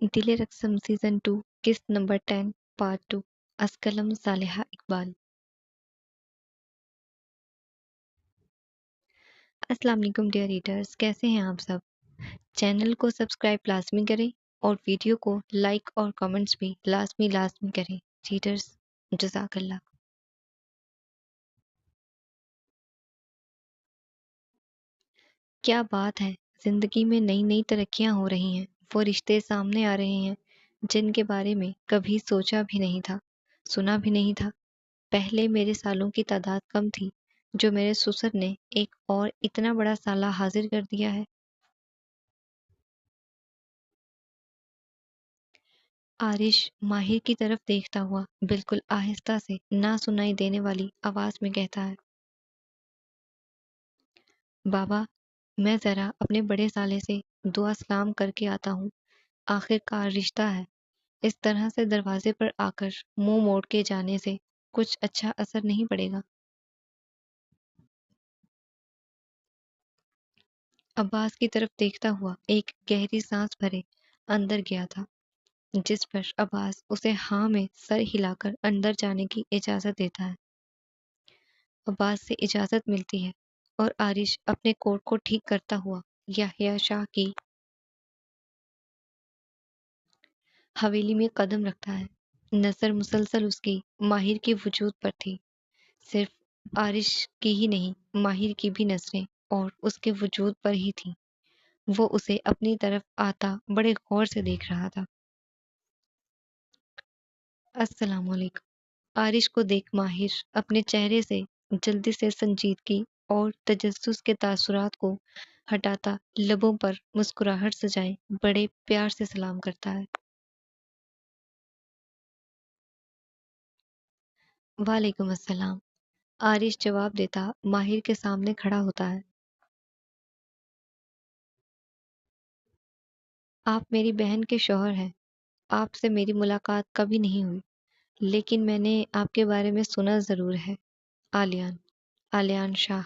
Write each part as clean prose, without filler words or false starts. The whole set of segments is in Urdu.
دل رقصم سیزن 2 قسط نمبر 10 پارٹ 2 اسکلم صالحہ اقبال۔ السلام علیکم ڈیئر ریڈرز، کیسے ہیں آپ سب؟ چینل کو سبسکرائب لازمی کریں اور ویڈیو کو لائک اور کمنٹس بھی لازمی کریں۔ ریڈرز جزاک اللہ۔ کیا بات ہے، زندگی میں نئی ترقیاں ہو رہی ہیں، وہ رشتے سامنے آ رہے ہیں جن کے بارے میں کبھی سوچا بھی نہیں تھا، سنا بھی نہیں تھا۔ پہلے میرے سالوں کی تعداد کم تھی، جو میرے سسر نے ایک اور اتنا بڑا سالہ حاضر کر دیا ہے۔ عارش ماہر کی طرف دیکھتا ہوا بالکل آہستہ سے نہ سنائی دینے والی آواز میں کہتا ہے، بابا میں ذرا اپنے بڑے سالے سے دعا سلام کر کے آتا ہوں، آخر کار رشتہ ہے۔ اس طرح سے دروازے پر آ کر منہ موڑ کے جانے سے کچھ اچھا اثر نہیں پڑے گا۔ عباس کی طرف دیکھتا ہوا ایک گہری سانس بھرے اندر گیا تھا، جس پر عباس اسے ہاں میں سر ہلا کر اندر جانے کی اجازت دیتا ہے۔ عباس سے اجازت ملتی ہے اور عارش اپنے کوٹ کو ٹھیک کرتا ہوا یحییٰ شاہ کی حویلی میں قدم رکھتا ہے۔ نظر مسلسل اس کی ماہر کے وجود پر تھی، صرف عارش کی ہی نہیں، ماہر کی بھی نظریں اور اس کے وجود پر ہی تھیں۔ وہ اسے اپنی طرف آتا بڑے غور سے دیکھ رہا تھا۔ السلام علیکم۔ عارش کو دیکھ ماہر اپنے چہرے سے جلدی سے سنجیدگی اور تجسس کے تاثرات کو ہٹاتا لبوں پر مسکراہٹ سجائے بڑے پیار سے سلام کرتا ہے۔ وعلیکم السلام، عارش جواب دیتا ماہر کے سامنے کھڑا ہوتا ہے۔ آپ میری بہن کے شوہر ہیں، آپ سے میری ملاقات کبھی نہیں ہوئی، لیکن میں نے آپ کے بارے میں سنا ضرور ہے۔ آلیان شاہ۔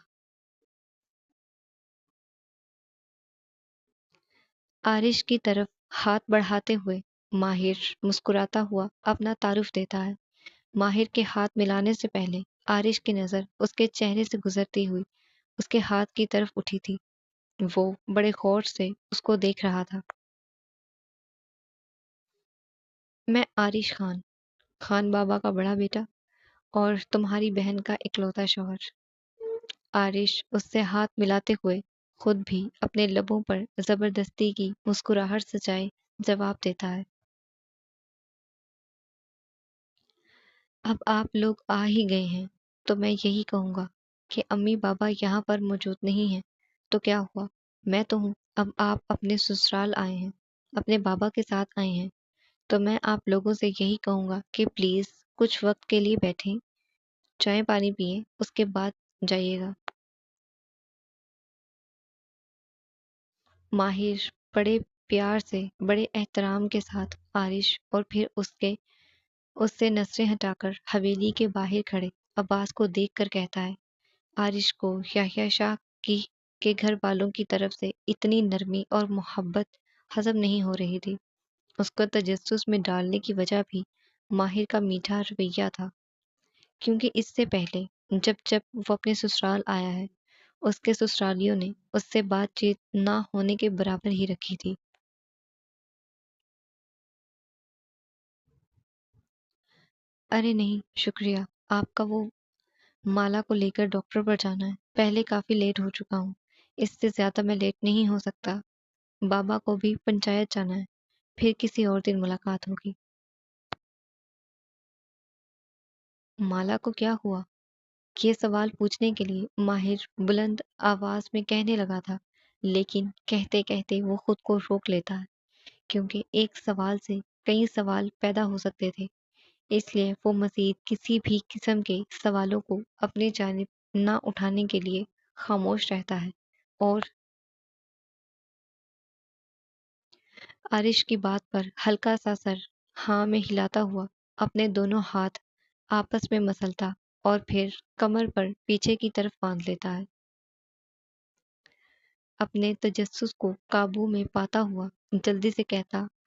عارش کی طرف ہاتھ بڑھاتے ہوئے ماہر مسکراتا ہوا اپنا تعارف دیتا ہے۔ ماہر کے ہاتھ ملانے سے پہلے عارش کی نظر اس کے چہرے سے گزرتی ہوئی اس کے ہاتھ کی طرف اٹھی تھی۔ وہ بڑے غور سے اس کو دیکھ رہا تھا۔ میں عارش خان، خان بابا کا بڑا بیٹا اور تمہاری بہن کا اکلوتا شوہر۔ عارش اس سے ہاتھ ملاتے ہوئے خود بھی اپنے لبوں پر زبردستی کی مسکراہٹ سجائے جواب دیتا ہے۔ اب آپ لوگ آ ہی گئے ہیں تو میں یہی کہوں گا کہ امی بابا یہاں پر موجود نہیں ہیں تو کیا ہوا، میں تو ہوں۔ اب آپ اپنے سسرال آئے ہیں، اپنے بابا کے ساتھ آئے ہیں، تو میں آپ لوگوں سے یہی کہوں گا کہ پلیز کچھ وقت کے لیے بیٹھیں، چائے پانی پئیں، اس کے بعد جائیے گا۔ ماہر بڑے پیار سے بڑے احترام کے ساتھ عارش اور پھر اس سے نظریں ہٹا کر حویلی کے باہر کھڑے عباس کو دیکھ کر کہتا ہے۔ عارش کو یحییٰ شاہ کی کے گھر والوں کی طرف سے اتنی نرمی اور محبت ہضم نہیں ہو رہی تھی۔ اس کو تجسس میں ڈالنے کی وجہ بھی ماہر کا میٹھا رویہ تھا، کیونکہ اس سے پہلے جب وہ اپنے سسرال آیا ہے، اس کے سسرالیوں نے اس سے بات چیت نہ ہونے کے برابر ہی رکھی تھی۔ ارے نہیں شکریہ، آپ کا وہ مالا کو لے کر ڈاکٹر پر جانا ہے، پہلے کافی لیٹ ہو چکا ہوں، اس سے زیادہ میں لیٹ نہیں ہو سکتا۔ بابا کو بھی پنچایت جانا ہے، پھر کسی اور دن ملاقات ہوگی۔ مالا کو کیا ہوا؟ یہ سوال پوچھنے کے لیے ماہر بلند آواز میں کہنے لگا تھا، لیکن کہتے کہتے وہ خود کو روک لیتا ہے، کیونکہ ایک سوال سے کئی سوال پیدا ہو سکتے تھے، اس لیے وہ مزید کسی بھی قسم کے سوالوں کو اپنی جانب نہ اٹھانے کے لیے خاموش رہتا ہے، اور عارش کی بات پر ہلکا سا سر ہاں میں ہلاتا ہوا اپنے دونوں ہاتھ آپس میں مسلتا اور پھر کمر پر پیچھے کی طرف باندھ لیتا ہے۔ اپنے تجسس کو قابو میں پاتا ہوا جلدی سے کہتا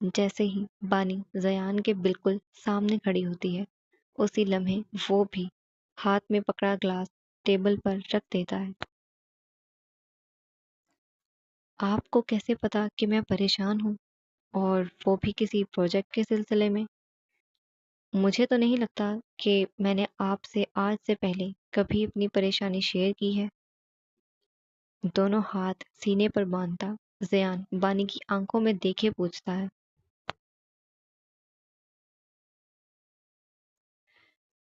جیسے ہی بانی زیان کے بالکل سامنے کھڑی ہوتی ہے اسی لمحے وہ بھی ہاتھ میں پکڑا گلاس ٹیبل پر رکھ دیتا ہے۔ آپ کو کیسے پتا کہ میں پریشان ہوں؟ اور وہ بھی کسی پروجیکٹ کے سلسلے میں؟ مجھے تو نہیں لگتا کہ میں نے آپ سے آج سے پہلے کبھی اپنی پریشانی شیئر کی ہے۔ دونوں ہاتھ سینے پر باندھتا زیان بانی کی آنکھوں میں دیکھے پوچھتا ہے،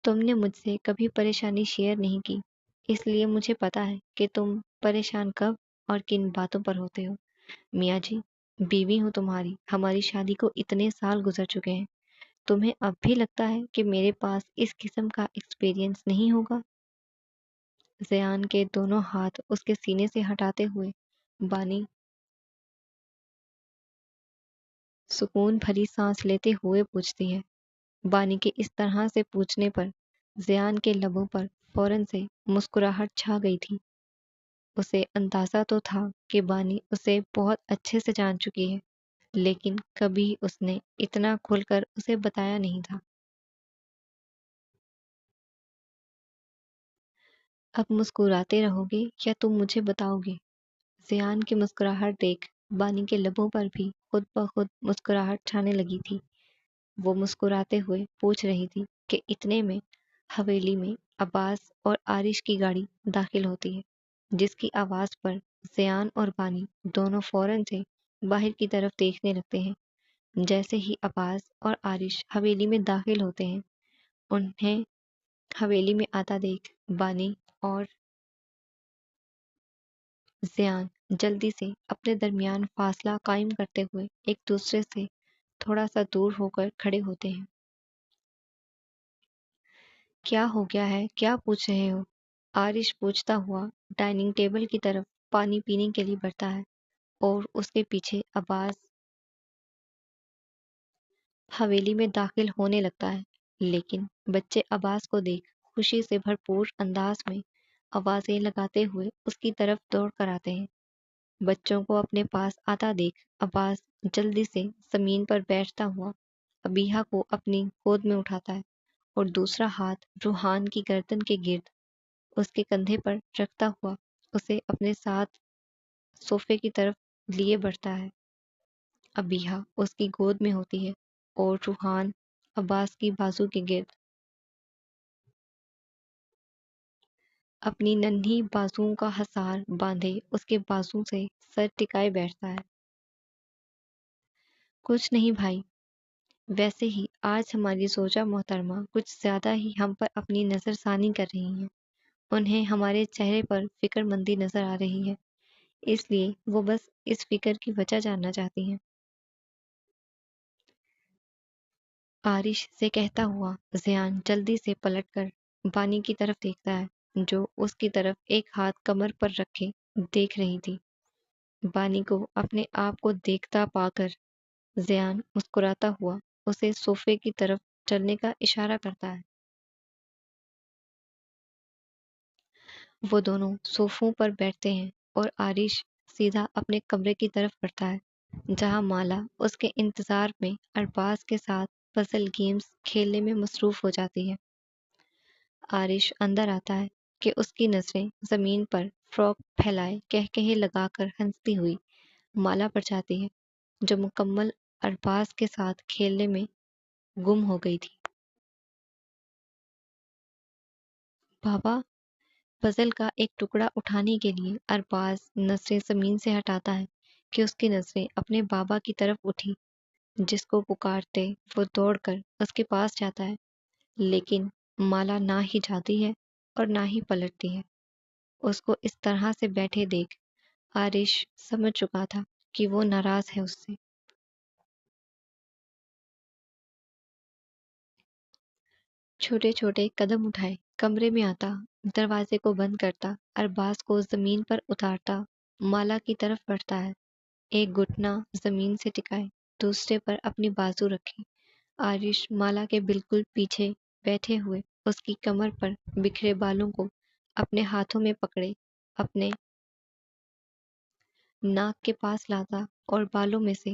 تم نے مجھ سے کبھی پریشانی شیئر نہیں کی، اس لیے مجھے پتا ہے کہ تم پریشان کب اور کن باتوں پر ہوتے ہو۔ میاں جی، بیوی ہوں تمہاری، ہماری شادی کو اتنے سال گزر چکے ہیں، تمہیں اب بھی لگتا ہے کہ میرے پاس اس قسم کا ایکسپیرینس نہیں ہوگا؟ زیان کے دونوں ہاتھ اس کے سینے سے ہٹاتے ہوئے بانی سکون بھری سانس لیتے ہوئے پوچھتی ہے۔ بانی کے اس طرح سے پوچھنے پر زیان کے لبوں پر فوراً سے مسکراہٹ چھا گئی تھی۔ اسے اندازہ تو تھا کہ بانی اسے بہت اچھے سے جان چکی ہے، لیکن کبھی اس نے اتنا کھل کر اسے بتایا نہیں تھا۔ اب مسکراتے رہو گے یا تم مجھے بتاؤ گے؟ زیان کی مسکراہٹ دیکھ بانی کے لبوں پر بھی خود بخود مسکراہٹ چھانے لگی تھی۔ وہ مسکراتے ہوئے پوچھ رہی تھی کہ اتنے میں حویلی میں عباس اور آرش کی گاڑی داخل ہوتی ہے، جس کی آواز پر زیان اور بانی دونوں فوراً سے باہر کی طرف دیکھنے لگتے ہیں۔ جیسے ہی عباس اور آرش حویلی میں داخل ہوتے ہیں، انہیں حویلی میں آتا دیکھ بانی اور زیان جلدی سے اپنے درمیان فاصلہ قائم کرتے ہوئے ایک دوسرے سے تھوڑا سا دور ہو کر کھڑے ہوتے ہیں۔ کیا ہو گیا ہے؟ کیا پوچھ رہے ہو؟ آرش پوچھتا ہوا ڈائننگ ٹیبل کی طرف پانی پینے کے لیے بڑھتا ہے اور اس کے پیچھے عباس حویلی میں داخل ہونے لگتا ہے، لیکن بچے عباس کو دیکھ خوشی سے بھرپور انداز میں آوازیں لگاتے ہوئے اس کی طرف دوڑ کر آتے ہیں۔ بچوں کو اپنے پاس آتا دیکھ عباس جلدی سے زمین پر بیٹھتا ہوا ابیحہ کو اپنی گود میں اٹھاتا ہے اور دوسرا ہاتھ روحان کی گردن کے گرد اس کے کندھے پر رکھتا ہوا اسے اپنے ساتھ صوفے کی طرف لیے بڑھتا ہے۔ ابیحہ اس کی گود میں ہوتی ہے اور روحان عباس کی بازو کے گرد اپنی ننھی بازوؤں کا حصار باندھے اس کے بازو سے سر ٹکائے بیٹھتا ہے۔ کچھ نہیں بھائی، ویسے ہی آج ہماری زوجہ محترمہ کچھ زیادہ ہی ہم پر اپنی نظر ثانی کر رہی ہیں۔ انہیں ہمارے چہرے پر فکر مندی نظر آ رہی ہے، اس لیے وہ بس اس فکر کی وجہ جاننا چاہتی ہیں۔ آرش سے کہتا ہوا زیان جلدی سے پلٹ کر بانی کی طرف دیکھتا ہے، جو اس کی طرف ایک ہاتھ کمر پر رکھے دیکھ رہی تھی۔ بانی کو اپنے آپ کو دیکھتا پا کر زیان مسکراتا ہوا اسے صوفے کی طرف چلنے کا اشارہ کرتا ہے۔ وہ دونوں صوفوں پر بیٹھتے ہیں اور آرش سیدھا اپنے کمرے کی طرف بڑھتا ہے، جہاں مالا اس کے انتظار میں ارباز کے ساتھ پزل گیمز کھیلنے میں مصروف ہو جاتی ہے۔ آرش اندر آتا ہے کہ اس کی نظریں زمین پر فراک پھیلائے کہکہے لگا کر ہنستی ہوئی مالا پر جاتی ہے، جو مکمل ارباز کے ساتھ کھیلنے میں گم ہو گئی تھی۔ بابا، پزل کا ایک ٹکڑا اٹھانے کے لیے ارباز نظریں زمین سے ہٹاتا ہے کہ اس کی نظریں اپنے بابا کی طرف اٹھی، جس کو پکارتے وہ دوڑ کر اس کے پاس جاتا ہے، لیکن مالا نہ ہی جاتی ہے اور نہ ہی پلٹتی ہے۔ اس کو اس طرح سے بیٹھے دیکھ آرش سمجھ چکا تھا کہ وہ ناراض ہے اس سے۔ چھوٹے چھوٹے قدم اٹھائے کمرے میں آتا، دروازے کو بند کرتا، ارباز کو زمین پر اتارتا مالا کی طرف بڑھتا ہے، ایک گھٹنا زمین سے ٹکائے دوسرے پر اپنی بازو رکھی۔ آرش مالا کے بالکل پیچھے بیٹھے ہوئے اس کی کمر پر بکھرے بالوں کو اپنے ہاتھوں میں پکڑے اپنے ناک کے پاس لاتا اور بالوں میں سے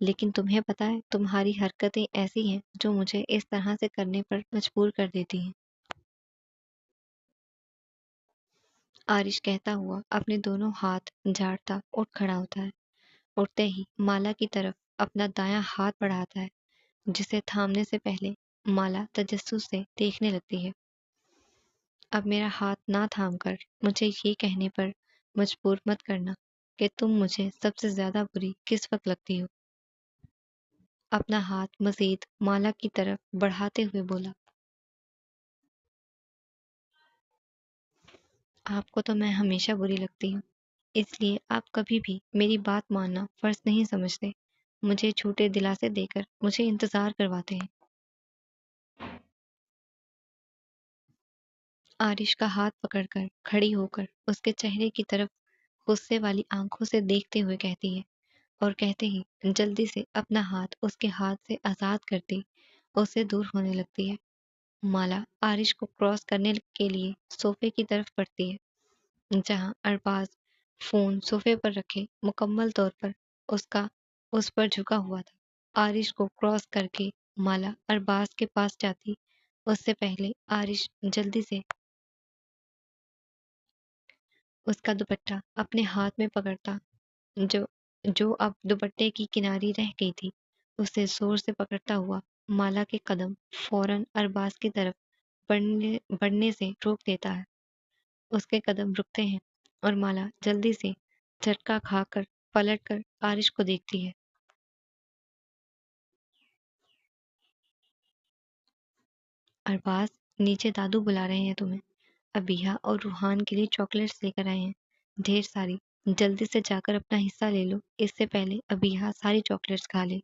لیکن تمہیں پتہ ہے تمہاری حرکتیں ایسی ہیں جو مجھے اس طرح سے کرنے پر مجبور کر دیتی ہیں۔ آرش کہتا ہوا اپنے دونوں ہاتھ جھاڑتا اٹھ کھڑا ہوتا ہے۔ اٹھتے ہی مالا کی طرف اپنا دایاں ہاتھ بڑھاتا ہے، جسے تھامنے سے پہلے مالا تجسس سے دیکھنے لگتی ہے۔ اب میرا ہاتھ نہ تھام کر مجھے یہ کہنے پر مجبور مت کرنا کہ تم مجھے سب سے زیادہ بری کس وقت لگتی ہو۔ اپنا ہاتھ مزید مالا کی طرف بڑھاتے ہوئے بولا، آپ کو تو میں ہمیشہ بری لگتی ہوں، اس لیے آپ کبھی بھی میری بات ماننا فرض نہیں سمجھتے، مجھے جھوٹے دلاسے دے کر مجھے انتظار کرواتے ہیں۔ آرش کا ہاتھ پکڑ کر کھڑی ہو کر اس کے چہرے کی طرف غصے والی آنکھوں سے دیکھتے ہوئے کہتی ہے، اور کہتے ہی جلدی سے اپنا ہاتھ اس کے ہاتھ سے آزاد کرتی اسے دور ہونے لگتی ہے۔ مالا آرش کو کراس کرنے کے لیے صوفے کی طرف بڑھتی ہے، جہاں ارباز فون صوفے پر رکھے مکمل طور پر اس کا اس پر جھکا ہوا تھا۔ آرش کو کراس کر کے مالا ارباز کے پاس جاتی اس سے پہلے آرش جلدی سے اس کا دوپٹہ اپنے ہاتھ میں پکڑتا، جو جو اب دوپٹے کی کناری رہ گئی تھی، اسے زور سے پکڑتا ہوا مالا کے قدم فوراً ارباز کی طرف بڑھنے سے روک دیتا ہے۔ اس کے قدم رکتے ہیں اور مالا جلدی سے جھٹکا کھا کر پلٹ کر آرش کو دیکھتی ہے۔ ارباز، نیچے دادو بلا رہے ہیں تمہیں، ابیہا اور روحان کے لیے چاکلیٹس لے کر آئے ہیں، ڈھیر ساری، جلدی سے جا کر اپنا حصہ لے لو اس سے پہلے ابیہا ساری چاکلیٹس کھا لے۔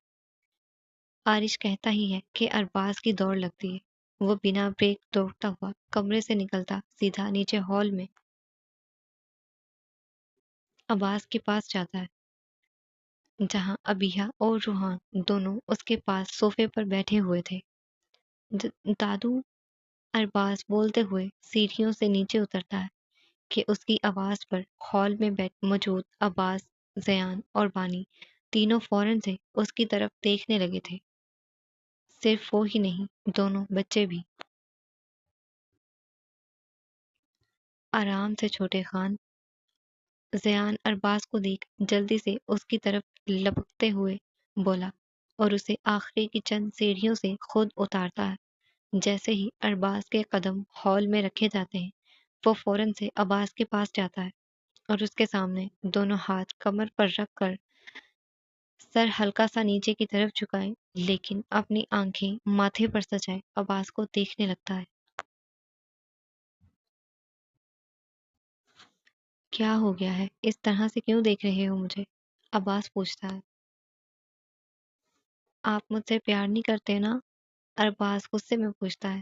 آرش کہتا ہی ہے کہ ارباز کی دوڑ لگتی ہے۔ وہ بنا بریک دوڑتا ہوا کمرے سے نکلتا سیدھا نیچے ہال میں عباس کے پاس جاتا ہے، جہاں ابیہا اور روحان دونوں اس کے پاس صوفے پر بیٹھے ہوئے تھے۔ دادو، ارباز بولتے ہوئے سیڑھیوں سے نیچے اترتا ہے کہ اس کی آواز پر ہال میں موجود عباس، زیان اور بانی تینوں فوراً سے اس کی طرف دیکھنے لگے تھے۔ صرف وہ ہی نہیں، دونوں بچے بھی۔ آرام سے چھوٹے خان، زیان ارباز کو دیکھ جلدی سے اس کی طرف لپکتے ہوئے بولا اور اسے آخری کی چند سیڑھیوں سے خود اتارتا ہے۔ جیسے ہی ارباز کے قدم ہال میں رکھے جاتے ہیں، وہ فوراً سے عباس کے پاس جاتا ہے اور اس کے سامنے دونوں ہاتھ کمر پر رکھ کر سر ہلکا سا نیچے کی طرف جھکائے لیکن اپنی آنکھیں ماتھے پر سجائے عباس کو دیکھنے لگتا ہے۔ کیا ہو گیا ہے؟ اس طرح سے کیوں دیکھ رہے ہو مجھے؟ عباس پوچھتا ہے۔ آپ مجھ سے پیار نہیں کرتے نا؟ ارباز غصے میں پوچھتا ہے۔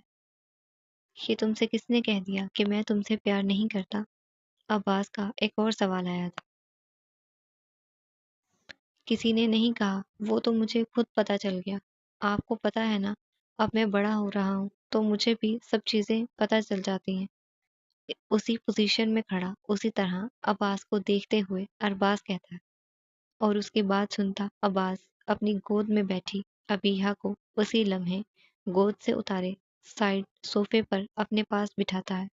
یہ تم سے کس نے کہہ دیا کہ میں تم سے پیار نہیں کرتا؟ عباس کا ایک اور سوال آیا تھا۔ کسی نے نہیں کہا، وہ تو مجھے خود پتا چل گیا۔ آپ کو پتا ہے نا، اب میں بڑا ہو رہا ہوں تو مجھے بھی سب چیزیں پتا چل جاتی ہیں۔ اسی پوزیشن میں کھڑا اسی طرح عباس کو دیکھتے ہوئے ارباز کہتا ہے، اور اس کی بات سنتا عباس اپنی گود میں بیٹھی ابیہا کو اسی لمحے گود سے اتارے سائڈ صوفے پر اپنے پاس بٹھاتا ہے۔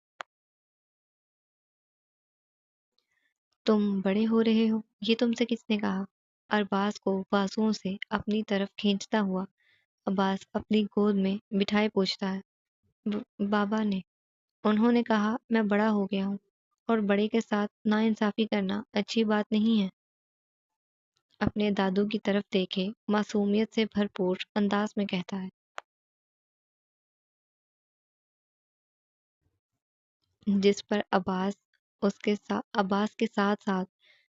تم بڑے ہو رہے ہو، یہ تم سے کس نے کہا؟ ارباز کو بازوؤں سے اپنی طرف کھینچتا ہوا عباس اپنی گود میں بٹھائے پوچھتا ہے۔ بابا نے، انہوں نے کہا میں بڑا ہو گیا ہوں اور بڑے کے ساتھ ناانصافی کرنا اچھی بات نہیں ہے۔ اپنے دادو کی طرف دیکھے معصومیت سے بھرپور انداز میں کہتا ہے، جس پر عباس کے ساتھ ساتھ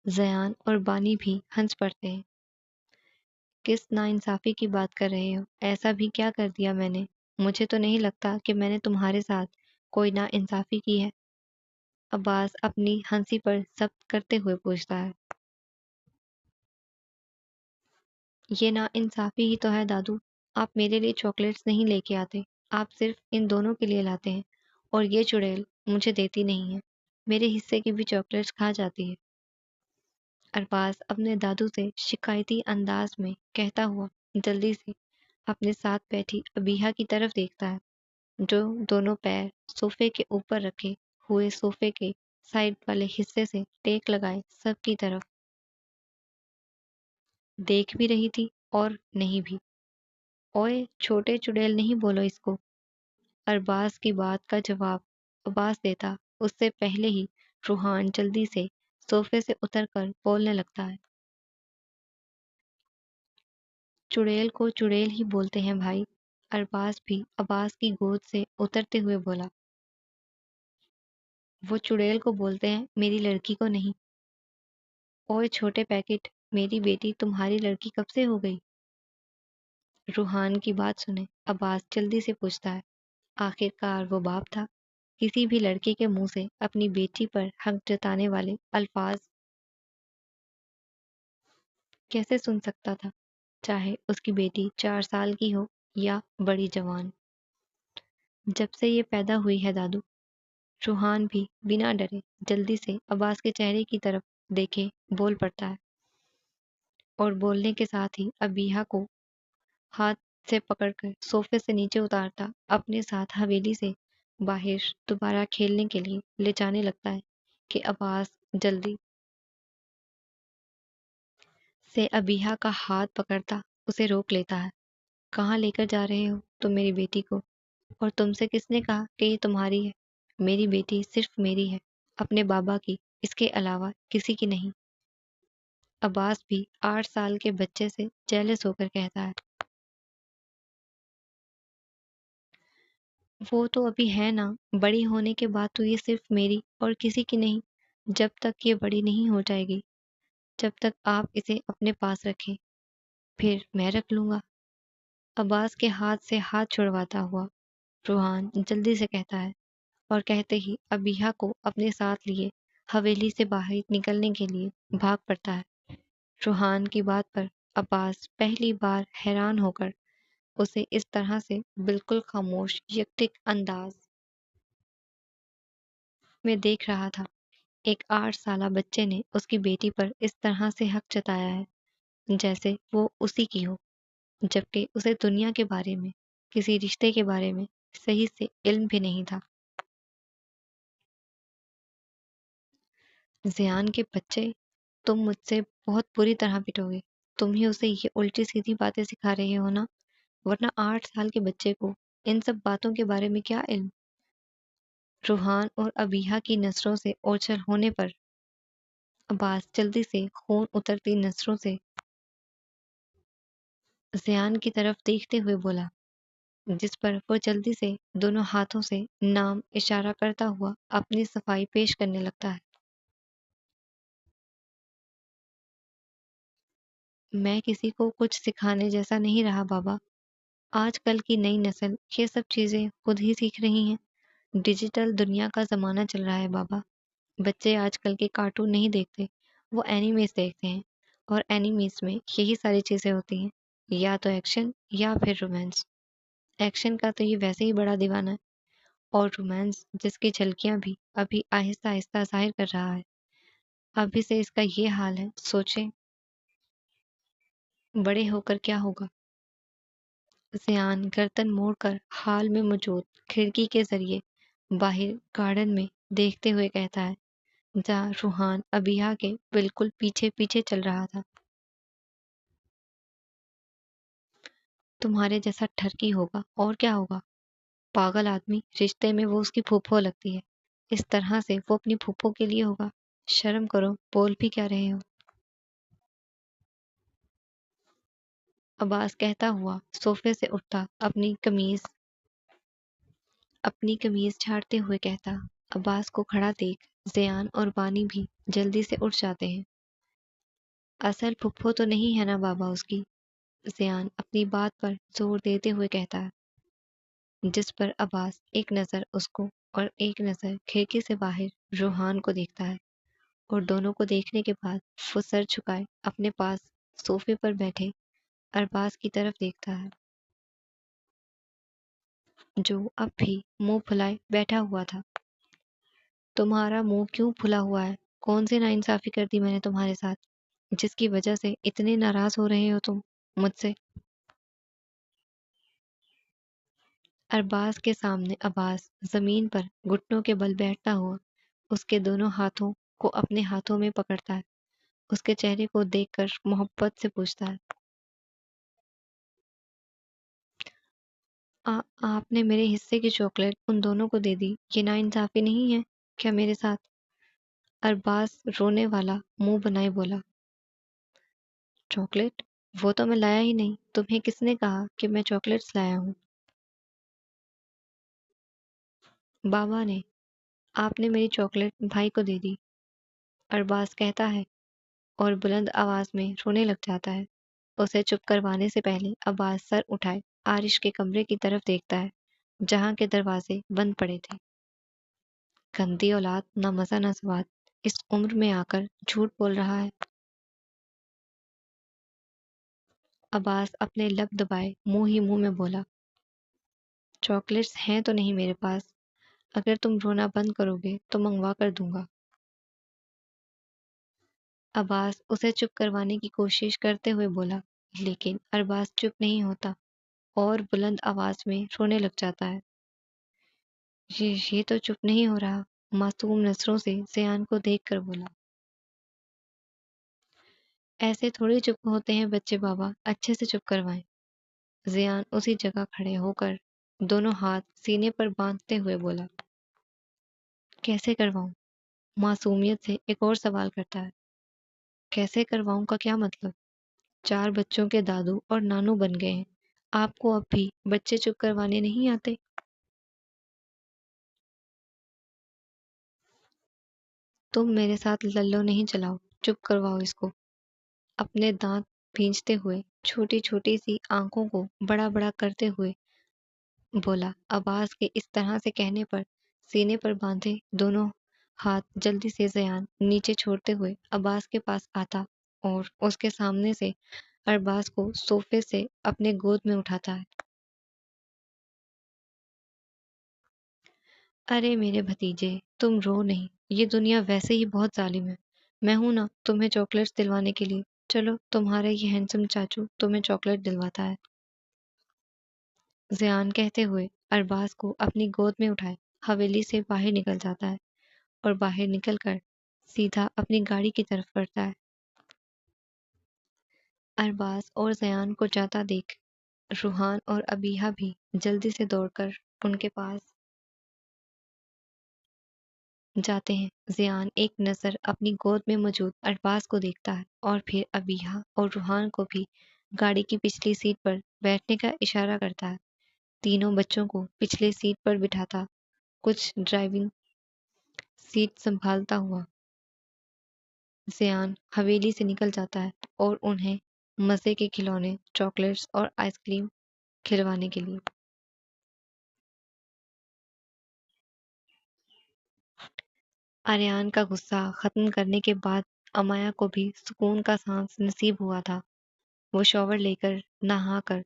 زیان اور بانی بھی ہنس پڑتے ہیں۔ کس ناانصافی کی بات کر رہے ہو؟ ایسا بھی کیا کر دیا میں نے؟ مجھے تو نہیں لگتا کہ میں نے تمہارے ساتھ کوئی ناانصافی کی ہے۔ عباس اپنی ہنسی پر ضبط کرتے ہوئے پوچھتا ہے۔ یہ ناانصافی ہی تو ہے دادو، آپ میرے لیے چاکلیٹس نہیں لے کے آتے، آپ صرف ان دونوں کے لیے لاتے ہیں، اور یہ چڑیل مجھے دیتی نہیں ہے، میرے حصے کی بھی چاکلیٹس کھا جاتی ہے۔ ارباز اپنے دادو سے شکایتی انداز میں کہتا ہوا جلدی سے اپنے ساتھ بیٹھی ابیحا کی طرف دیکھتا ہے، جو دونوں پیر صوفے کے اوپر رکھے ہوئے صوفے کے سائڈ والے حصے سے ٹیک لگائے سب کی طرف دیکھ بھی رہی تھی اور نہیں بھی۔ اوئے چھوٹے چڑیل نہیں بولو اس کو، ارباز کی بات کا جواب عباس دیتا اس سے پہلے ہی روحان جلدی سے صوفے سے اتر کر بولنے لگتا ہے۔ چڑیل کو چڑیل ہی بولتے ہیں بھائی، ارباز بھی عباس کی گود سے اترتے ہوئے بولا۔ وہ چڑیل کو بولتے ہیں میری لڑکی کو نہیں۔ اوئے چھوٹے پیکٹ، میری بیٹی تمہاری لڑکی کب سے ہو گئی؟ روحان کی بات سنے عباس جلدی سے پوچھتا ہے۔ آخر کار وہ باپ تھا، کسی بھی لڑکے کے منہ سے اپنی بیٹی پر حق جتانے والے الفاظ کیسے سن سکتا تھا، چاہے اس کی بیٹی 4 سال کی ہو یا بڑی جوان۔ جب سے یہ پیدا ہوئی ہے دادو، روحان بھی بنا ڈرے جلدی سے عباس کے چہرے کی طرف دیکھے بول پڑتا ہے، اور بولنے کے ساتھ ہی ابیحا کو ہاتھ سے پکڑ کر صوفے سے نیچے اتارتا اپنے ساتھ حویلی سے باہر دوبارہ کھیلنے کے لیے لے جانے لگتا ہے کہ عباس جلدی سے ابیحا کا ہاتھ پکڑتا اسے روک لیتا ہے۔ کہاں لے کر جا رہے ہو تم میری بیٹی کو؟ اور تم سے کس نے کہا کہ یہ تمہاری ہے؟ میری بیٹی صرف میری ہے، اپنے بابا کی، اس کے علاوہ کسی کی نہیں۔ عباس بھی 8 سال کے بچے سے جیلس ہو کر کہتا ہے۔ وہ تو ابھی ہے نا، بڑی ہونے کے بعد تو یہ صرف میری اور کسی کی نہیں۔ جب تک یہ بڑی نہیں ہو جائے گی، جب تک آپ اسے اپنے پاس رکھیں، پھر میں رکھ لوں گا۔ عباس کے ہاتھ سے ہاتھ چھڑواتا ہوا روحان جلدی سے کہتا ہے، اور کہتے ہی ابیحا کو اپنے ساتھ لیے حویلی سے باہر نکلنے کے لیے بھاگ پڑتا ہے۔ روحان کی بات پر عباس پہلی بار حیران ہو کر اسے اس طرح سے بالکل خاموش یکدک انداز میں دیکھ رہا تھا۔ ایک 8 سالہ بچے نے اس کی بیٹی پر اس طرح سے حق جتایا ہے جیسے وہ اسی کی ہو، جبکہ اسے دنیا کے بارے میں، کسی رشتے کے بارے میں صحیح سے علم بھی نہیں تھا۔ زیان کے بچے، تم مجھ سے بہت بری طرح پٹو گے، تم ہی اسے یہ الٹی سیدھی باتیں سکھا رہے ہو نا، ورنہ 8 سال کے بچے کو ان سب باتوں کے بارے میں کیا علم؟ روحان اور ابیحا کی نظروں سے اوچھل ہونے پر عباس جلدی سے خون اترتی نظروں سے زیان کی طرف دیکھتے ہوئے بولا، جس پر وہ جلدی سے دونوں ہاتھوں سے نام اشارہ کرتا ہوا اپنی صفائی پیش کرنے لگتا ہے۔ میں کسی کو کچھ سکھانے جیسا نہیں رہا بابا، آج کل کی نئی نسل یہ سب چیزیں خود ہی سیکھ رہی ہیں۔ ڈیجیٹل دنیا کا زمانہ چل رہا ہے بابا، بچے آج کل کے کارٹون نہیں دیکھتے، وہ اینیمیز دیکھتے ہیں، اور اینیمیز میں یہی ساری چیزیں ہوتی ہیں، یا تو ایکشن یا پھر رومانس۔ ایکشن کا تو یہ ویسے ہی بڑا دیوانہ ہے، اور رومانس جس کی جھلکیاں بھی ابھی آہستہ آہستہ ظاہر کر رہا ہے، ابھی سے اس کا یہ حال ہے، سوچیں بڑے ہو کر کیا ہوگا۔ زیان گردن موڑ کر حال میں موجود کھڑکی کے ذریعے باہر گارڈن میں دیکھتے ہوئے کہتا ہے، جہاں روحان ابیحا کے بالکل پیچھے پیچھے چل رہا تھا۔ تمہارے جیسا ٹھرکی ہوگا اور کیا ہوگا، پاگل آدمی، رشتے میں وہ اس کی پھوپھو لگتی ہے، اس طرح سے وہ اپنی پھوپھو کے لیے ہوگا، شرم کرو، بول بھی کیا رہے ہو۔ عباس کہتا ہوا صوفے سے اٹھتا اپنی قمیض جھاڑتے ہوئے کہتا۔ عباس کو کھڑا دیکھ زیان اور بانی بھی جلدی سے اٹھ جاتے ہیں۔ اصل پھپھو تو نہیں ہے نا بابا اس کی، زیان اپنی بات پر زور دیتے ہوئے کہتا ہے، جس پر عباس ایک نظر اس کو اور ایک نظر کھڑکی سے باہر روحان کو دیکھتا ہے، اور دونوں کو دیکھنے کے بعد وہ سر جھکائے اپنے پاس صوفے پر بیٹھے ارباز کی طرف دیکھتا ہے، جو اب بھی منہ پھلائے بیٹھا ہوا تھا۔ تمہارا منہ کیوں پھلا ہوا ہے؟ کون سی ناانصافی کر دی میں نے تمہارے ساتھ؟ جس کی وجہ سے اتنے ناراض ہو رہے ہو تم مجھ سے؟ ارباز کے سامنے عباس زمین پر گھٹنوں کے بل بیٹھتا ہوا اس کے دونوں ہاتھوں کو اپنے ہاتھوں میں پکڑتا ہے، اس کے چہرے کو دیکھ کر محبت سے پوچھتا ہے، آپ نے میرے حصے کی چاکلیٹ ان دونوں کو دے دی، یہ ناانصافی نہیں ہے کیا میرے ساتھ؟ ارباز رونے والا منہ بنائے بولا، چاکلیٹ؟ وہ تو میں لایا ہی نہیں، تمہیں کس نے کہا کہ میں چاکلیٹس لایا ہوں؟ بابا نے، آپ نے میری چاکلیٹ بھائی کو دے دی، ارباز کہتا ہے اور بلند آواز میں رونے لگ جاتا ہے۔ اسے چپ کروانے سے پہلے عباس سر اٹھائے آرش کے کمرے کی طرف دیکھتا ہے جہاں کے دروازے بند پڑے تھے۔ گندی اولاد، نہ مزہ نہ سواد، اس عمر میں آ کر جھوٹ بول رہا ہے۔ عباس اپنے لب دبائے منہ ہی منہ میں بولا، چاکلیٹس ہیں تو نہیں میرے پاس، اگر تم رونا بند کرو گے تو منگوا کر دوں گا۔ عباس اسے چپ کروانے کی کوشش کرتے ہوئے بولا، لیکن ارباز چپ نہیں ہوتا اور بلند آواز میں رونے لگ جاتا ہے۔ یہ تو چپ نہیں ہو رہا، معصوم نظروں سے زیان کو دیکھ کر بولا، ایسے تھوڑی چپ ہوتے ہیں بچے بابا، اچھے سے چپ کروائیں۔ زیان اسی جگہ کھڑے ہو کر دونوں ہاتھ سینے پر باندھتے ہوئے بولا، کیسے کرواؤں؟ معصومیت سے ایک اور سوال کرتا ہے، کیسے کرواؤں کا کیا مطلب؟ 4 بچوں کے دادو اور نانو بن گئے ہیں، آپ کو اب بھی بچے چپ کروانے نہیں آتے؟ تم میرے ساتھ للو نہیں چلاؤ، چپ کرواؤ اس کو۔ اپنے دانت بھینچتے ہوئے چھوٹی چھوٹی سی آنکھوں کو بڑا بڑا کرتے ہوئے بولا۔ آواز کے اس طرح سے کہنے پر سینے پر باندھے دونوں ہاتھ جلدی سے زیان نیچے چھوڑتے ہوئے عباس کے پاس آتا اور اس کے سامنے سے ارباز کو صوفے سے اپنے گود میں اٹھاتا ہے۔ ارے میرے بھتیجے، تم رو نہیں، یہ دنیا ویسے ہی بہت ظالم ہے، میں ہوں نا تمہیں چاکلیٹس دلوانے کے لیے، چلو تمہارا یہ ہینڈسم چاچو تمہیں چاکلیٹ دلواتا ہے۔ زیان کہتے ہوئے ارباز کو اپنی گود میں اٹھائے حویلی سے باہر نکل جاتا ہے اور باہر نکل کر سیدھا اپنی گاڑی کی طرف بڑھتا ہے۔ ارباز اور زیان کو جاتا دیکھ روحان اور ابیہا بھی جلدی سے دوڑ کر ان کے پاس جاتے ہیں۔ زیان ایک نظر اپنی گود میں موجود ارباز کو دیکھتا ہے اور پھر ابیہا اور روحان کو بھی گاڑی کی پچھلی سیٹ پر بیٹھنے کا اشارہ کرتا ہے۔ تینوں بچوں کو پچھلے سیٹ پر بٹھاتا کچھ ڈرائیونگ سیٹ سنبھالتا ہوا زیان حویلی سے نکل جاتا ہے اور انہیں مزے کے کھلونے، چاکلیٹس اور آئس کریم کھلوانے کے لیے۔ آریان کا غصہ ختم کرنے کے بعد امایا کو بھی سکون کا سانس نصیب ہوا تھا۔ وہ شاور لے کر نہا کر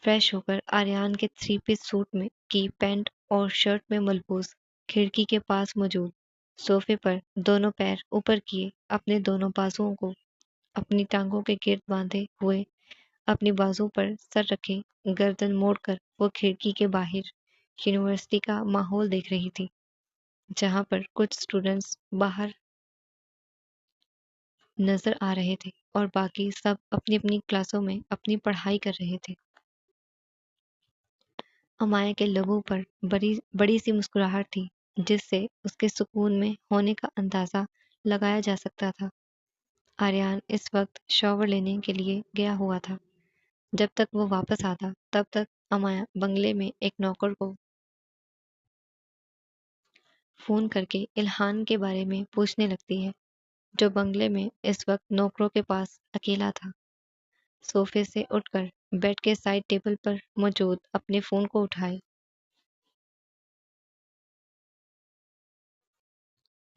فریش ہو کر آریان کے 3 پیس سوٹ میں کی پینٹ اور شرٹ میں ملبوس کھڑکی کے پاس موجود صوفے پر دونوں پیر اوپر کیے اپنے دونوں بازوؤں کو اپنی ٹانگوں کے گرد باندھے ہوئے اپنی بازو پر سر رکھے گردن موڑ کر وہ کھڑکی کے باہر یونیورسٹی کا ماحول دیکھ رہی تھی، جہاں پر کچھ اسٹوڈنٹس باہر نظر آ رہے تھے اور باقی سب اپنی اپنی کلاسوں میں اپنی پڑھائی کر رہے تھے۔ امایا کے لبوں پر بڑی بڑی سی مسکراہٹ تھی جس سے اس کے سکون میں ہونے کا اندازہ لگایا جا سکتا تھا۔ آریان اس وقت شاور لینے کے لیے گیا ہوا تھا۔ جب تک وہ واپس آتا تب تک امایا بنگلے میں ایک نوکر کو فون کر کے الہان کے بارے میں پوچھنے لگتی ہے، جو بنگلے میں اس وقت نوکروں کے پاس اکیلا تھا۔ صوفے سے اٹھ کر بیڈ کے سائڈ ٹیبل پر موجود اپنے فون کو اٹھائے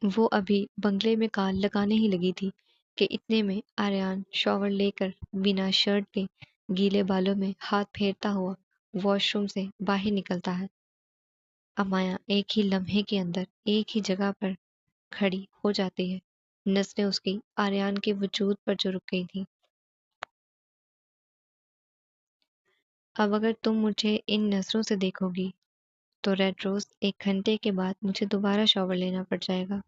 وہ ابھی بنگلے میں کال لگانے ہی لگی تھی کہ اتنے میں آریان شاور لے کر بنا شرٹ کے گیلے بالوں میں ہاتھ پھیرتا ہوا واش روم سے باہر نکلتا ہے۔ امایا ایک ہی لمحے کے اندر ایک ہی جگہ پر کھڑی ہو جاتی ہے۔ نظریں اس کی آریان کے وجود پر جو رک گئی تھی۔ اب اگر تم مجھے ان نظروں سے دیکھو گی تو ریڈ روز 1 گھنٹے کے بعد مجھے دوبارہ شاور لینا پڑ جائے گا۔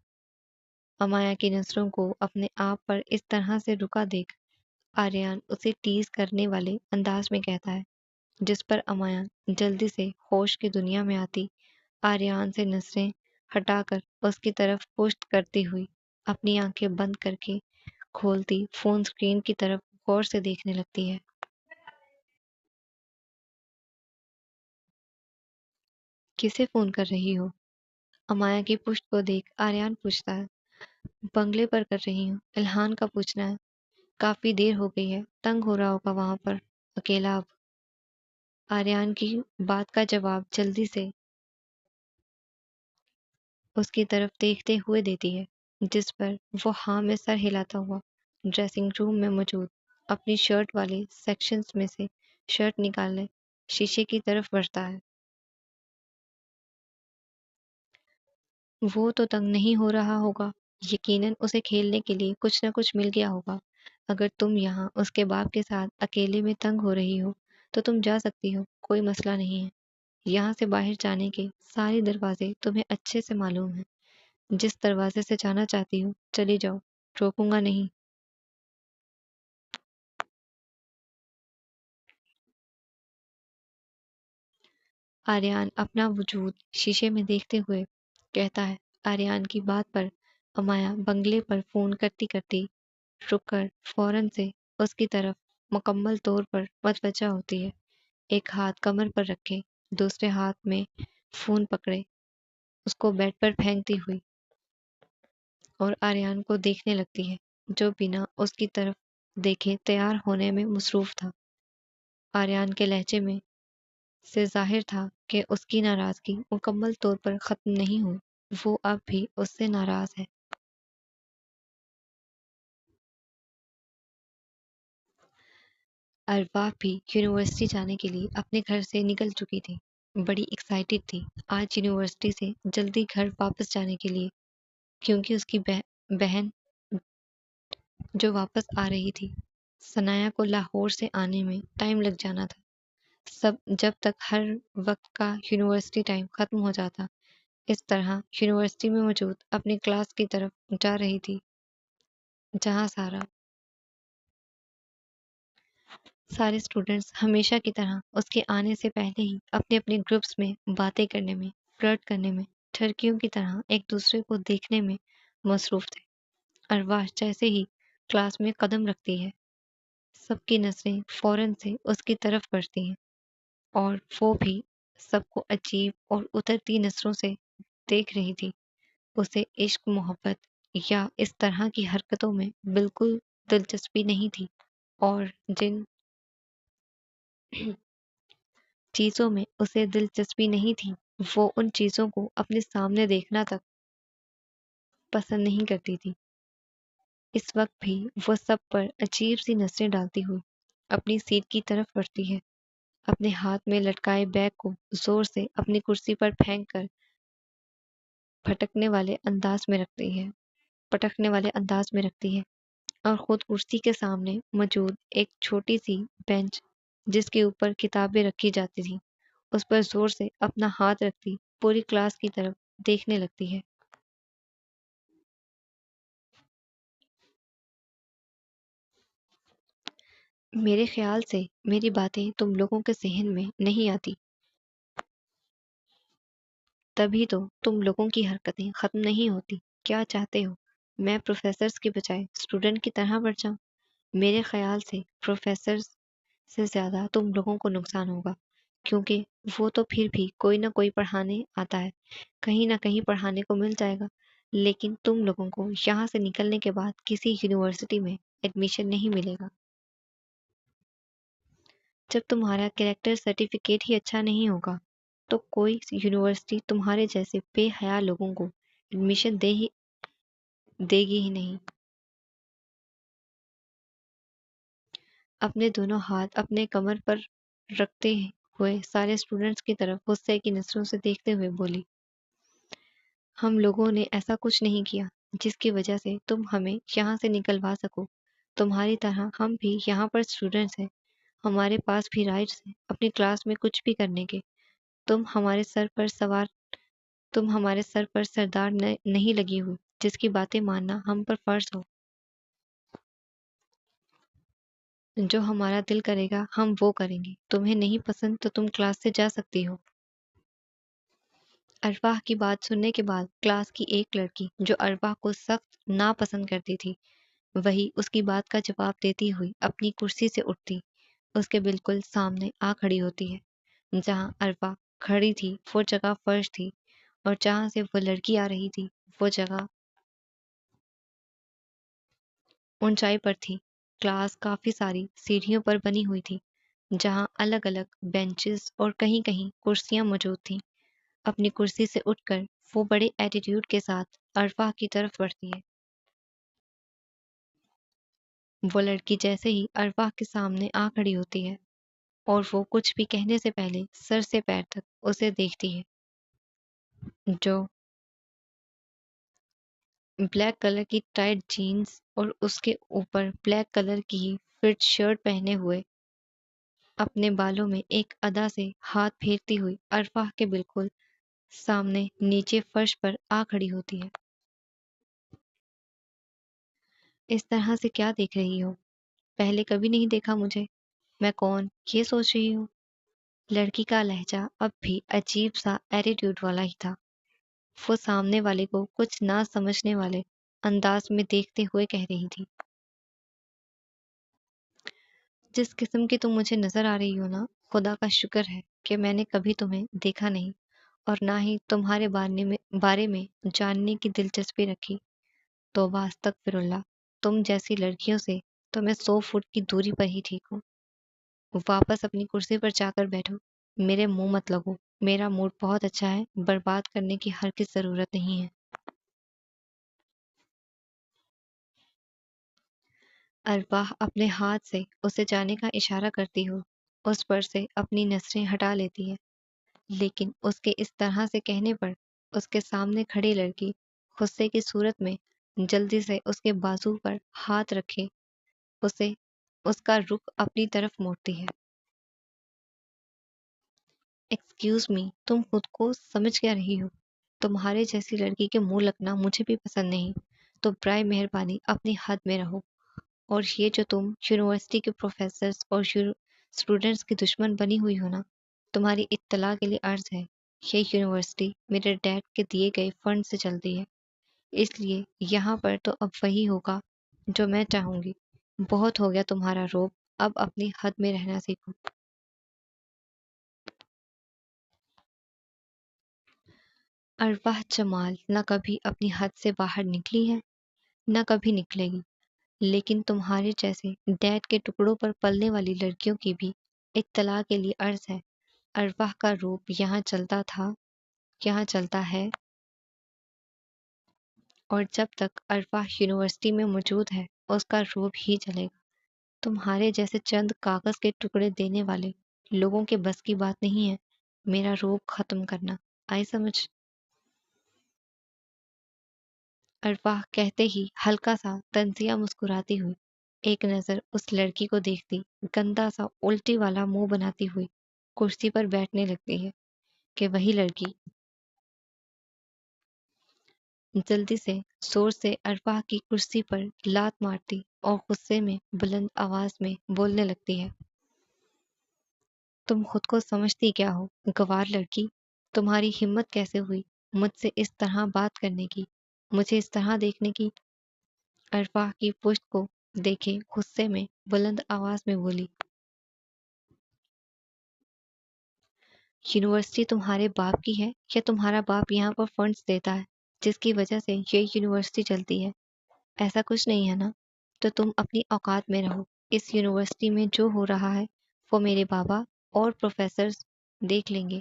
امایا کی نظروں کو اپنے آپ پر اس طرح سے رکا دیکھ آریان اسے ٹیز کرنے والے انداز میں کہتا ہے، جس پر امایا جلدی سے ہوش کی دنیا میں آتی آریان سے نظریں ہٹا کر اس کی طرف پشت کرتی ہوئی اپنی آنکھیں بند کر کے کھولتی فون اسکرین کی طرف غور سے دیکھنے لگتی ہے۔ کسے فون کر رہی ہو؟ امایا کی پشت کو دیکھ آریان پوچھتا ہے۔ بنگلے پر کر رہی ہوں، الہان کا پوچھنا ہے۔ کافی دیر ہو گئی ہے، تنگ ہو رہا ہوگا وہاں پر اکیلا اب۔ آریان کی بات کا جواب جلدی سے اس کی طرف دیکھتے ہوئے دیتی ہے، جس پر وہ ہاں میں سر ہلاتا ہوا ڈریسنگ روم میں موجود اپنی شرٹ والے سیکشنز میں سے شرٹ نکالنے شیشے کی طرف بڑھتا ہے۔ وہ تو تنگ نہیں ہو رہا ہوگا، یقیناً اسے کھیلنے کے لیے کچھ نہ کچھ مل گیا ہوگا۔ اگر تم یہاں اس کے باپ کے ساتھ اکیلے میں تنگ ہو رہی ہو تو تم جا سکتی ہو، کوئی مسئلہ نہیں ہے۔ یہاں سے باہر جانے کے سارے دروازے تمہیں اچھے سے معلوم ہیں۔ جس دروازے سے جانا چاہتی ہو چلی جاؤ، روکوں گا نہیں۔ آریان اپنا وجود شیشے میں دیکھتے ہوئے کہتا ہے۔ آریان کی بات پر امایا بنگلے پر فون کرتی کرتی رک کر فوراً سے اس کی طرف مکمل طور پر متوجہ ہوتی ہے۔ ایک ہاتھ کمر پر رکھے، دوسرے ہاتھ میں فون پکڑے، اس کو بیڈ پر پھینکتی ہوئی اور آریان کو دیکھنے لگتی ہے، جو بنا اس کی طرف دیکھے تیار ہونے میں مصروف تھا۔ آریان کے لہجے میں سے ظاہر تھا کہ اس کی ناراضگی مکمل طور پر ختم نہیں ہوئی، وہ اب بھی اس سے ناراض ہے۔ ارواح بھی یونیورسٹی جانے کے لیے اپنے گھر سے نکل چکی تھی، بڑی ایکسائٹڈ تھی آج یونیورسٹی سے جلدی گھر واپس جانے کے لیے، کیونکہ اس کی بہن جو واپس آ رہی تھی۔ ثنایا کو لاہور سے آنے میں ٹائم لگ جانا تھا۔ جب تک ہر وقت کا یونیورسٹی ٹائم ختم ہو جاتا، اس طرح یونیورسٹی میں موجود اپنی کلاس کی طرف جا رہی تھی، جہاں سارے اسٹوڈنٹس ہمیشہ کی طرح اس کے آنے سے پہلے ہی اپنے اپنے گروپس میں باتیں کرنے میں، فلرٹ کرنے میں، ٹھرکیوں کی طرح ایک دوسرے کو دیکھنے میں مصروف تھے۔ ارواح جیسے ہی کلاس میں قدم رکھتی ہے، سب کی نظریں فوراً سے اس کی طرف بڑھتی ہیں، اور وہ بھی سب کو عجیب اور اترتی نظروں سے دیکھ رہی تھی۔ اسے عشق، محبت یا اس طرح کی حرکتوں میں بالکل دلچسپی نہیں تھی، اور جن چیزوں میں اسے دلچسپی نہیں تھی وہ ان چیزوں کو اپنے سامنے دیکھنا تک پسند نہیں کرتی تھی۔ اس وقت بھی وہ سب پر عجیب سی نظریں ڈالتی ہوئی اپنی سیٹ کی طرف بڑھتی ہے، اپنے ہاتھ میں لٹکائے بیگ کو زور سے اپنی کرسی پر پھینک کر پٹکنے والے انداز میں رکھتی ہے، اور خود کرسی کے سامنے موجود ایک چھوٹی سی بینچ جس کے اوپر کتابیں رکھی جاتی تھی، اس پر زور سے اپنا ہاتھ رکھتی پوری کلاس کی طرف دیکھنے لگتی ہے۔ میرے خیال سے میری باتیں تم لوگوں کے ذہن میں نہیں آتی، تبھی تو تم لوگوں کی حرکتیں ختم نہیں ہوتی۔ کیا چاہتے ہو میں پروفیسرز کی بجائے اسٹوڈنٹ کی طرح بڑھ جاؤں؟ میرے خیال سے پروفیسرز سے زیادہ تم لوگوں کو نقصان ہوگا، کیونکہ وہ تو پھر بھی کوئی نہ کوئی پڑھانے آتا ہے، کہیں نہ کہیں پڑھانے کو مل جائے گا، لیکن تم لوگوں کو یہاں سے نکلنے کے بعد کسی یونیورسٹی میں ایڈمیشن نہیں ملے گا۔ جب تمہارا کریکٹر سرٹیفکیٹ ہی اچھا نہیں ہوگا تو کوئی یونیورسٹی تمہارے جیسے بے حیا لوگوں کو ایڈمیشن دے گی ہی نہیں۔ اپنے دونوں ہاتھ اپنے کمر پر رکھتے ہوئے سارے اسٹوڈنٹس کی طرف غصے کی نظروں سے دیکھتے ہوئے بولی، ہم لوگوں نے ایسا کچھ نہیں کیا، جس کی وجہ سے تم ہمیں یہاں سے نکلوا سکو۔ تمہاری طرح ہم بھی یہاں پر اسٹوڈنٹس ہیں، ہمارے پاس بھی رائٹس ہیں اپنی کلاس میں کچھ بھی کرنے کے۔ تم ہمارے سر پر سوار تم ہمارے سر پر سردار نہیں لگی ہوئی جس کی باتیں ماننا ہم پر فرض ہو۔ جو ہمارا دل کرے گا ہم وہ کریں گے، تمہیں نہیں پسند تو تم کلاس سے جا سکتی ہو۔ ارواح کی بات سننے کے بعد کلاس کی ایک لڑکی جو ارواح کو سخت ناپسند کرتی تھی، وہی اس کی بات کا جواب دیتی ہوئی اپنی کرسی سے اٹھتی، اس کے بالکل سامنے آ کھڑی ہوتی ہے۔ جہاں ارواح کھڑی تھی وہ جگہ فرش تھی، اور جہاں سے وہ لڑکی آ رہی تھی وہ جگہ اونچائی پر تھی۔ کلاس کافی ساری سیڑھیوں پر بنی ہوئی تھی، جہاں الگ الگ بینچز اور کہیں کہیں کرسیاں موجود تھیں۔ اپنی کرسی سے اٹھ کر وہ بڑے ایٹیٹیوڈ کے ساتھ ارواح کی طرف بڑھتی ہے۔ وہ لڑکی جیسے ہی ارواح کے سامنے آ کھڑی ہوتی ہے اور وہ کچھ بھی کہنے سے پہلے سر سے پیر تک اسے دیکھتی ہے، جو بلیک کلر کی ٹائٹ جینز اور اس کے اوپر بلیک کلر کی ہی فٹ شرٹ پہنے ہوئے اپنے بالوں میں ایک ادا سے ہاتھ پھیرتی ہوئی ارواح کے بالکل سامنے نیچے فرش پر آ کھڑی ہوتی ہے۔ اس طرح سے کیا دیکھ رہی ہو؟ پہلے کبھی نہیں دیکھا مجھے، میں کون یہ سوچ رہی ہوں؟ لڑکی کا لہجہ اب بھی عجیب سا ایٹیٹیوڈ والا ہی تھا۔ وہ سامنے والے کو کچھ نہ سمجھنے والے انداز میں دیکھتے ہوئے کہہ رہی تھی، جس قسم کی تم مجھے نظر آ رہی ہو نا، خدا کا شکر ہے کہ میں نے کبھی تمہیں دیکھا نہیں اور نہ ہی تمہارے بارے میں جاننے کی دلچسپی رکھی۔ توبہ استغفر اللہ، تم جیسی لڑکیوں سے تو میں 100 فٹ کی دوری پر ہی ٹھیک ہوں۔ واپس اپنی کرسی پر جا کر بیٹھو، میرے منہ مت لگو، میرا موڈ بہت اچھا ہے، برباد کرنے کی ہرگز ضرورت نہیں ہے۔ ارواح اپنے ہاتھ سے اسے جانے کا اشارہ کرتی ہو اس پر سے اپنی نظریں ہٹا لیتی ہے، لیکن اس کے اس طرح سے کہنے پر اس کے سامنے کھڑی لڑکی غصے کی صورت میں جلدی سے اس کے بازو پر ہاتھ رکھے اسے اس کا رخ اپنی طرف موڑتی ہے۔ ایکسکیوز می، تم خود کو سمجھ کیا رہی ہو؟ تمہارے جیسی لڑکی کے منہ لگنا مجھے بھی پسند نہیں، تو برائے مہربانی اپنی حد میں رہو۔ اور یہ جو تم یونیورسٹی کے پروفیسرز اور اسٹوڈنٹس کی دشمن بنی ہوئی ہو نا، تمہاری اطلاع کے لیے عرض ہے، یہ یونیورسٹی میرے ڈیڈ کے دیے گئے فنڈ سے چلتی ہے، اس لیے یہاں پر تو اب وہی ہوگا جو میں چاہوں گی۔ بہت ہو گیا تمہارا روب، اب اپنی حد میں رہنا سیکھو۔ ارواح جمال نہ کبھی اپنی حد سے باہر نکلی ہے نہ کبھی نکلے گی، لیکن تمہارے جیسے ڈیڈ کے ٹکڑوں پر پلنے والی لڑکیوں کی بھی اطلاع کے لیے عرض ہے، ارواح کا روپ یہاں چلتا تھا، یہاں چلتا ہے، اور جب تک ارواح یونیورسٹی میں موجود ہے اس کا روپ ہی چلے گا۔ تمہارے جیسے چند کاغذ کے ٹکڑے دینے والے لوگوں کے بس کی بات نہیں ہے میرا روپ ختم کرنا، آئی سمجھ؟ ارواح کہتے ہی ہلکا سا طنزیہ مسکراتی ہوئی ایک نظر اس لڑکی کو دیکھتی، گندا سا الٹی والا منہ بناتی ہوئی کرسی پر بیٹھنے لگتی ہے کہ وہی لڑکی جلدی سے زور سے ارواح کی کرسی پر لات مارتی اور غصے میں بلند آواز میں بولنے لگتی ہے، تم خود کو سمجھتی کیا ہو گوار لڑکی؟ تمہاری ہمت کیسے ہوئی مجھ سے اس طرح بات کرنے کی، مجھے اس طرح دیکھنے کی؟ ارواح کی پشت کو دیکھے غصے میں بلند آواز میں بولی، یونیورسٹی تمہارے باپ کی ہے یا تمہارا باپ یہاں پر فنڈز دیتا ہے جس کی وجہ سے یہ یونیورسٹی چلتی ہے؟ ایسا کچھ نہیں ہے نا؟ تو تم اپنی اوقات میں رہو، اس یونیورسٹی میں جو ہو رہا ہے وہ میرے بابا اور پروفیسرز دیکھ لیں گے،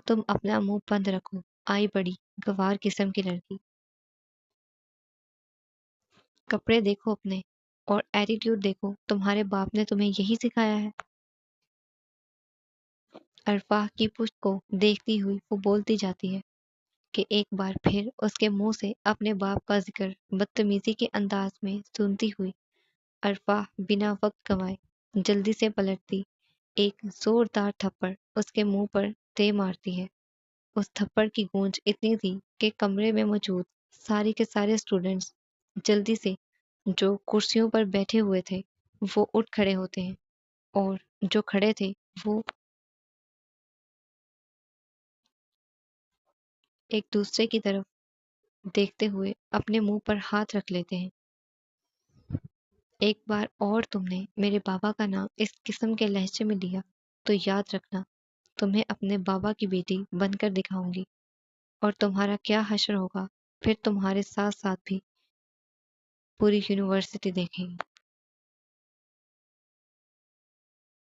تم اپنا منہ بند رکھو، آئی بڑی گوار قسم کی لڑکی۔ کپڑے دیکھو اپنے اور ایٹیٹیوڈ دیکھو، تمہارے باپ نے تمہیں یہی سکھایا ہے؟ ارواح کی پشت کو دیکھتی ہوئی وہ بولتی جاتی ہے، کہ ایک بار پھر اس کے منہ سے اپنے باپ کا ذکر بدتمیزی کے انداز میں سنتی ہوئی عرفا بنا وقت گنوائے جلدی سے پلٹتی ایک زوردار تھپڑ اس کے منہ پر دے مارتی ہے۔ اس تھپڑ کی گونج اتنی تھی کہ کمرے میں موجود ساری کے سارے اسٹوڈنٹس جلدی سے جو کرسیوں پر بیٹھے ہوئے تھے وہ اٹھ کھڑے ہوتے ہیں اور جو کھڑے تھے وہ ایک دوسرے کی طرف دیکھتے ہوئے اپنے منہ پر ہاتھ رکھ لیتے ہیں۔ ایک بار اور تم نے میرے بابا کا نام اس قسم کے لہجے میں لیا تو یاد رکھنا تمہیں اپنے بابا کی بیٹی بن کر دکھاؤں گی اور تمہارا کیا حشر ہوگا پھر تمہارے ساتھ ساتھ بھی پوری یونیورسٹی دیکھیں گی۔